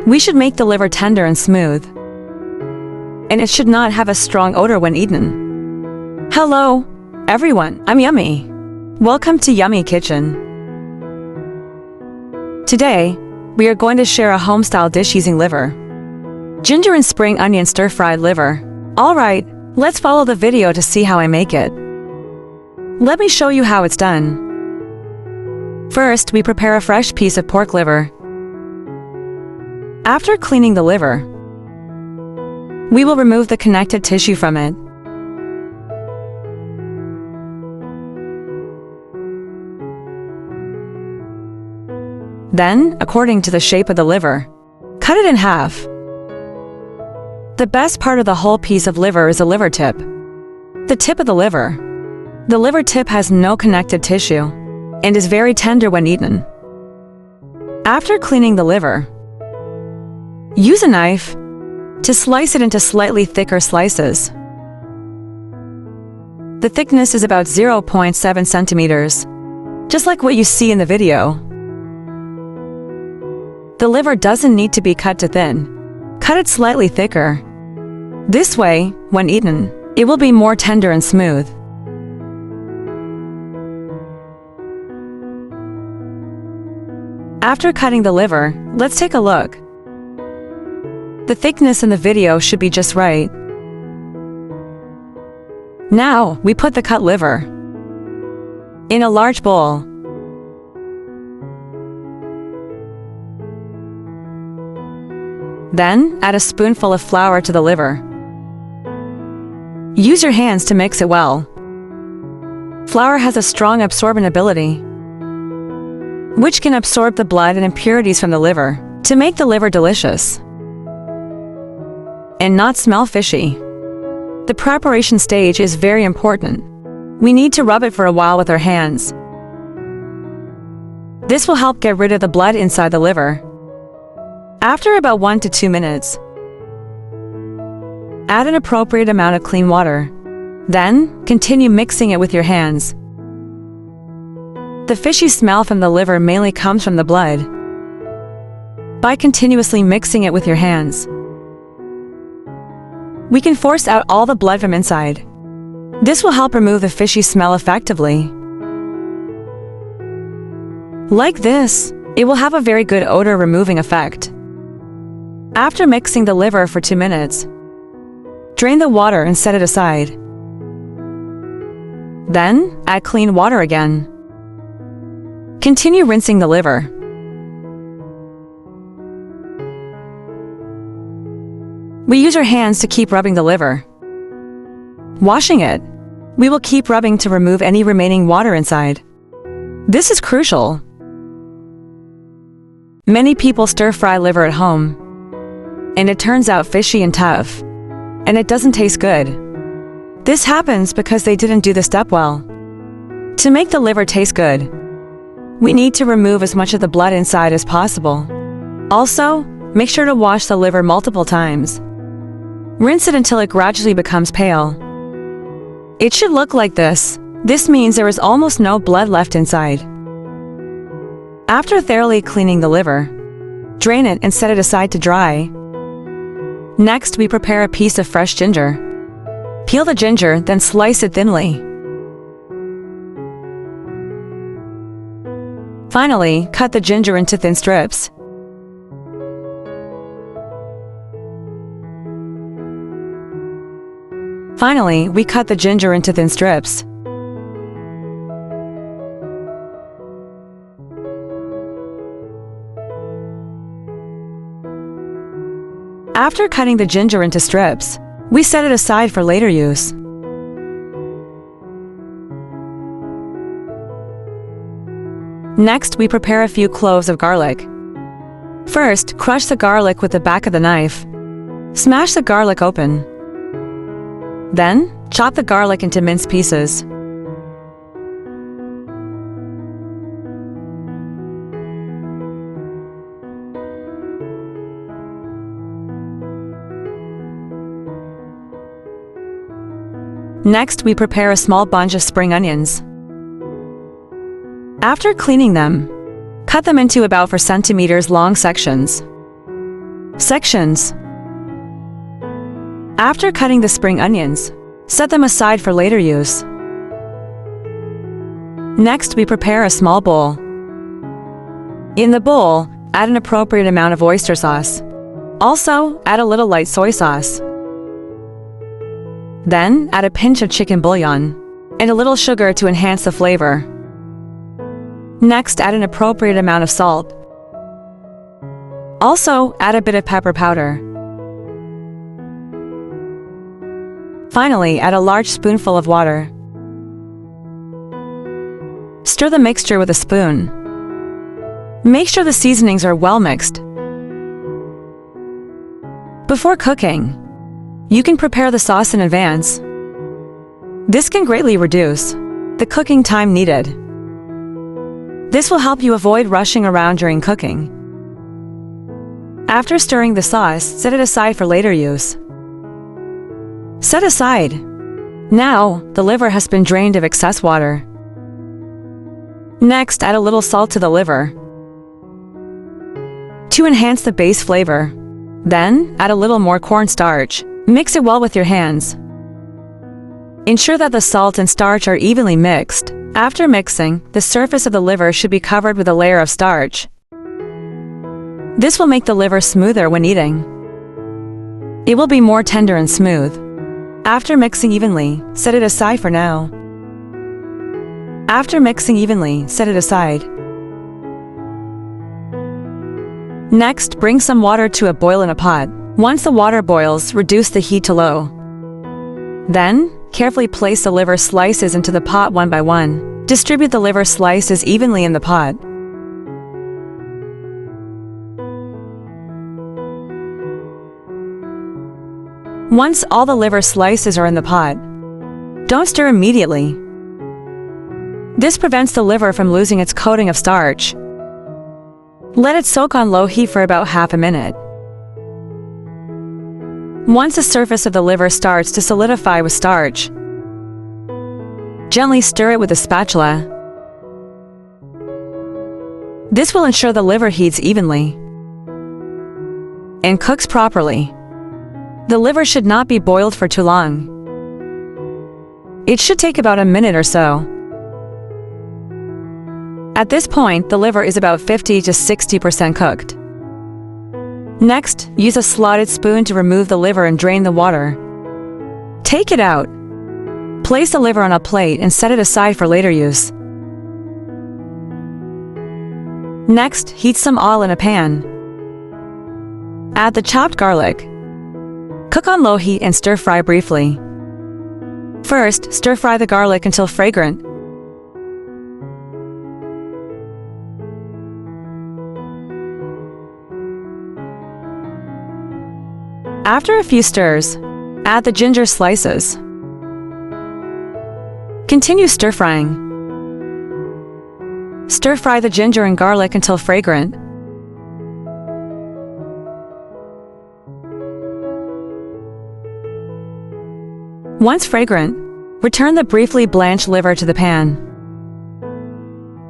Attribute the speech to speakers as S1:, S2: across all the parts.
S1: We should make the liver tender and smooth, and it should not have a strong odor when eaten. Hello, everyone, I'm Yummy. Welcome to Yummy Kitchen. Today, we are going to share a home-style dish using liver. Ginger and spring onion stir-fried liver. Alright, let's follow the video to see how I make it. Let me show you how it's done. First, we prepare a fresh piece of pork liver. After cleaning the liver, we will remove the connective tissue from it. Then, according to the shape of the liver, cut it in half. The best part of the whole piece of liver is the liver tip. The tip of the liver. The liver tip has no connective tissue and is very tender when eaten. After cleaning the liver, use a knife to slice it into slightly thicker slices. The thickness is about 0.7 centimeters, just like what you see in the video. The liver doesn't need to be cut to thin. Cut it slightly thicker. This way, when eaten, it will be more tender and smooth. After cutting the liver, let's take a look. The thickness in the video should be just right. Now, we put the cut liver in a large bowl. Then, add a spoonful of flour to the liver. Use your hands to mix it well. Flour has a strong absorbent ability, which can absorb the blood and impurities from the liver to make the liver delicious and not smell fishy. The preparation stage is very important. We need to rub it for a while with our hands. This will help get rid of the blood inside the liver. After about 1 to 2 minutes, add an appropriate amount of clean water. Then, continue mixing it with your hands. The fishy smell from the liver mainly comes from the blood. By continuously mixing it with your hands, we can force out all the blood from inside. This will help remove the fishy smell effectively. Like this, it will have a very good odor-removing effect. After mixing the liver for 2 minutes, drain the water and set it aside. Then, add clean water again. Continue rinsing the liver. We use our hands to keep rubbing the liver. Washing it, we will keep rubbing to remove any remaining water inside. This is crucial. Many people stir-fry liver at home, and it turns out fishy and tough, and it doesn't taste good. This happens because they didn't do the step well. To make the liver taste good, we need to remove as much of the blood inside as possible. Also, make sure to wash the liver multiple times. Rinse it until it gradually becomes pale. It should look like this. This means there is almost no blood left inside. After thoroughly cleaning the liver, drain it and set it aside to dry. Next, we prepare a piece of fresh ginger. Peel the ginger, then slice it thinly. Finally, cut the ginger into thin strips. Finally, we cut the ginger into thin strips. After cutting the ginger into strips, we set it aside for later use. Next, we prepare a few cloves of garlic. First, crush the garlic with the back of the knife. Smash the garlic open. Then, chop the garlic into minced pieces. Next, we prepare a small bunch of spring onions. After cleaning them, cut them into about 4 centimeters long sections. Sections. After cutting the spring onions, set them aside for later use. Next, we prepare a small bowl. In the bowl, add an appropriate amount of oyster sauce. Also, add a little light soy sauce. Then, add a pinch of chicken bouillon and a little sugar to enhance the flavor. Next, add an appropriate amount of salt. Also, add a bit of pepper powder. Finally, add a large spoonful of water. Stir the mixture with a spoon. Make sure the seasonings are well mixed. Before cooking, you can prepare the sauce in advance. This can greatly reduce the cooking time needed. This will help you avoid rushing around during cooking. After stirring the sauce, set it aside for later use. Set aside. Now, the liver has been drained of excess water. Next, add a little salt to the liver to enhance the base flavor. Then, add a little more cornstarch. Mix it well with your hands. Ensure that the salt and starch are evenly mixed. After mixing, the surface of the liver should be covered with a layer of starch. This will make the liver smoother when eating. It will be more tender and smooth. After mixing evenly, set it aside for now. After mixing evenly, set it aside. Next, bring some water to a boil in a pot. Once the water boils, reduce the heat to low. Then, carefully place the liver slices into the pot one by one. Distribute the liver slices evenly in the pot. Once all the liver slices are in the pot, don't stir immediately. This prevents the liver from losing its coating of starch. Let it soak on low heat for about half a minute. Once the surface of the liver starts to solidify with starch, gently stir it with a spatula. This will ensure the liver heats evenly and cooks properly. The liver should not be boiled for too long. It should take about a minute or so. At this point, the liver is about 50 to 60% cooked. Next, use a slotted spoon to remove the liver and drain the water. Take it out. Place the liver on a plate and set it aside for later use. Next, heat some oil in a pan. Add the chopped garlic. Cook on low heat and stir-fry briefly. First, stir-fry the garlic until fragrant. After a few stirs, add the ginger slices. Continue stir-frying. Stir-fry the ginger and garlic until fragrant. Once fragrant, return the briefly blanched liver to the pan.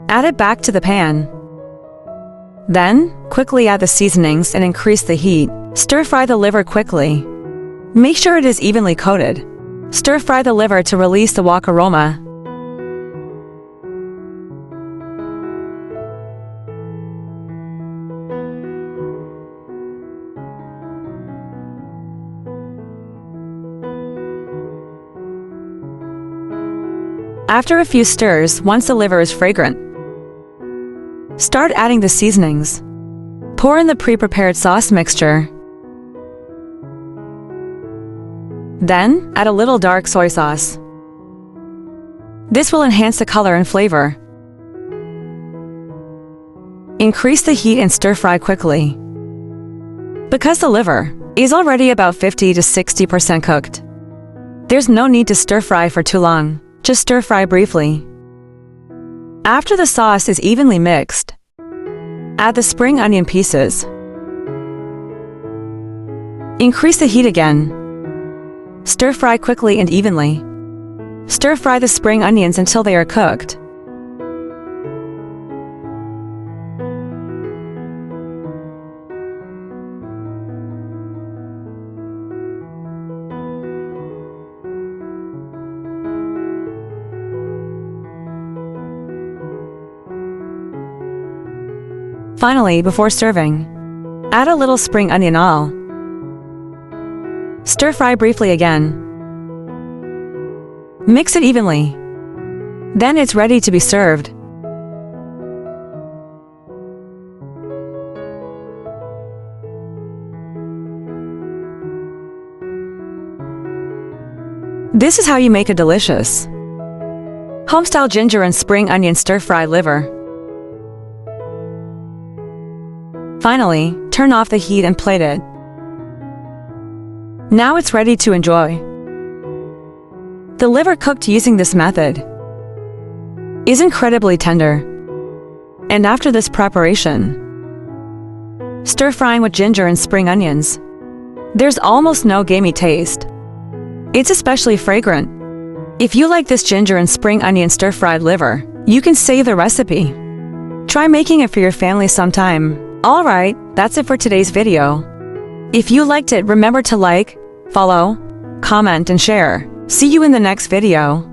S1: Add it back to the pan. Then, quickly add the seasonings and increase the heat. Stir-fry the liver quickly. Make sure it is evenly coated. Stir-fry the liver to release the wok aroma. After a few stirs, once the liver is fragrant, start adding the seasonings. Pour in the pre-prepared sauce mixture. Then, add a little dark soy sauce. This will enhance the color and flavor. Increase the heat and stir-fry quickly. Because the liver is already about 50 to 60% cooked, there's no need to stir-fry for too long. Just stir-fry briefly. After the sauce is evenly mixed, add the spring onion pieces. Increase the heat again. Stir-fry quickly and evenly. Stir-fry the spring onions until they are cooked. Finally, before serving, add a little spring onion oil. Stir fry briefly again. Mix it evenly. Then it's ready to be served. This is how you make a delicious homestyle ginger and spring onion stir-fry liver. Finally, turn off the heat and plate it. Now it's ready to enjoy. The liver cooked using this method is incredibly tender. And after this preparation, stir-frying with ginger and spring onions, there's almost no gamey taste. It's especially fragrant. If you like this ginger and spring onion stir-fried liver, you can save the recipe. Try making it for your family sometime. Alright, that's it for today's video. If you liked it, remember to like, follow, comment, and share. See you in the next video.